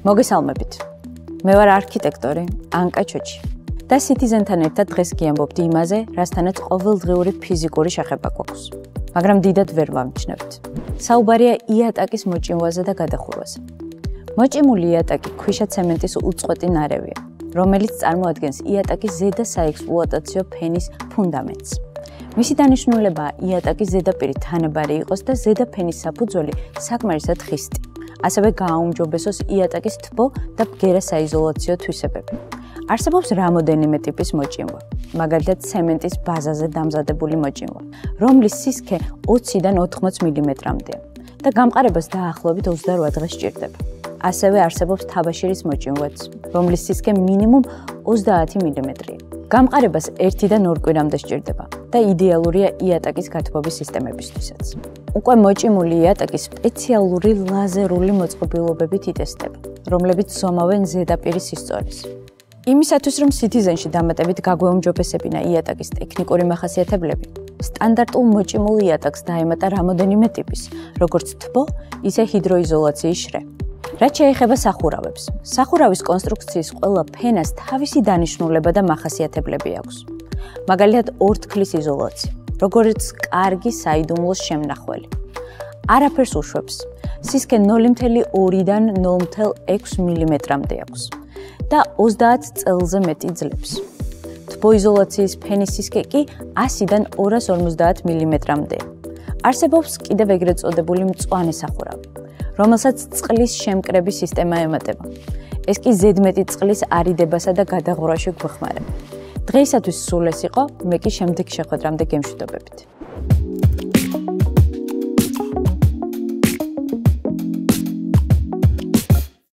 მოგესალმებით. მე ვარ არქიტექტორი ანკა ჩოჩი და Citizen-თან ერთად დღეს გიამბობთ იმაზე, რასთანაც ყოველდღიური ფიზიკური შეხება გვაქვს. მაგრამ დიდად ვერ ვამჩნევთ. საუბარია იატაკის მოჭიმვაზე და გადახურვაზე. მოჭიმული იატაკი ქვიშა-ცემენტის უწყვეტი ნარევია, რომელიც წარმოადგენს იატაკის ზედა საექსპლუატაციო ფენის ფუნდამენტს. მისი დანიშნულებაა იატაკის ზედაპირი თანაბარი იყოს და ზედა ფენის საფუძველი საკმარისად ხისტი. ასევე გააუმჯობესოს იატაკის თბო და ბგერა საიზოლაციო თვისებები. არსებობს რამოდენიმე ტიპის მოჭიმვა, მაგალითად ცემენტის ბაზაზე დამზადებული მოჭიმვა, რომლის სისქე 20-დან 80 მმ-მდეა და გამყარებას დაახლოებით 28 დღეს სჭირდება. ასევე არსებობს თაბაშირის მოჭიმვაც, რომლის სისქე მინიმუმ 30 მმ-ია. გამყარებას 1-დან 2 კვირამდე სჭირდება და იდეალურია იატაკის გათბობის სისტემებისთვისაც. უკვე მოჭიმული იატაკი სპეციალური ლაზერული მოწყობილობებით იტესტება, რომლებიც ზომავენ ზედაპირის სისწორეს. იმისათვის, რომ Citizen-ში დამატებით გაგვეუმჯობესებინა იატაკის ტექნიკური მახასიათებლები, სტანდარტულ მოჭიმულ იატაკს დაემატა რამოდენიმე ტიპის, როგორც თბო, ისე ჰიდროიზოლაციის შრე. რაც შეეხება სახურავებს. სახურავის კონსტრუქციის ყველა ფენას თავისი დანიშნულება და მახასიათებლები აქვს. მაგალითად, ორთქლის იზოლაცია, როგორც კარგი საიდუმლოს შემნახველი. არაფერს უშვებს. სისქე 0.2-დან 0.6 მმ-მდე აქვს და 30 წელზე მეტი ძლებს. თბოიზოლაციის ფენის სისქე კი 100-დან 250 მმ-მდეა. არსებობს კიდევ ეგრეთ წოდებული მწვანე სახურავი, რომელსაც წყლის შემკრების სისტემა ემატება. ეს კი ზედმეტი წყლის არიდებასა და გადაღვრაში გვეხმარება. დღეისათვის სულ ეს იყო, მე კი შემდეგ შეხვედრამდე გემშვიდობებით.